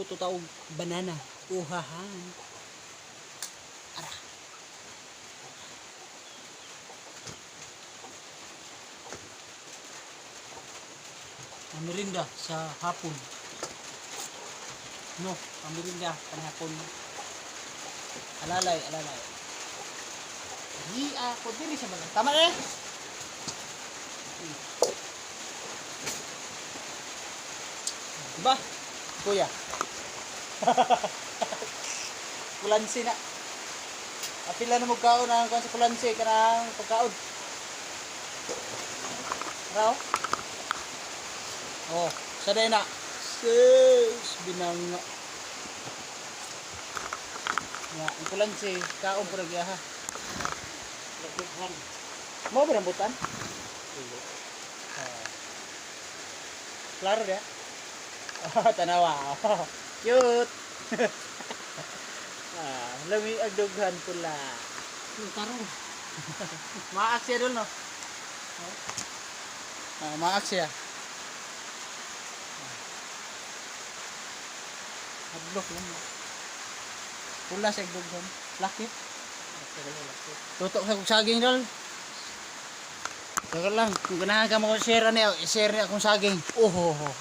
magluto taog banana. Uhahan. Ara. Merinda sa hapon. No, merinda panhapon. Alalay. Di ako diri sa balang. Tama eh. Diba? Kuya. Kulansi na. Apila na mo kaon ang sa kulansi kanang pagkaon. Raw. Oh, saday na. Sis, binanga. Ya, ang kulansi kaon pura giya ha. Rambutan. Mo ba rambutan? Klaro dia. Oh, tanawa. Cute. Lami agdughan pula. Tarong. Maak siya dun, no? Maak siya. Hadlok yan. Pula siya agdughan. Laki. Tutok sa kong saging dol. Tagal lang. Kung ganahan ka mo share niya akong saging. Oh.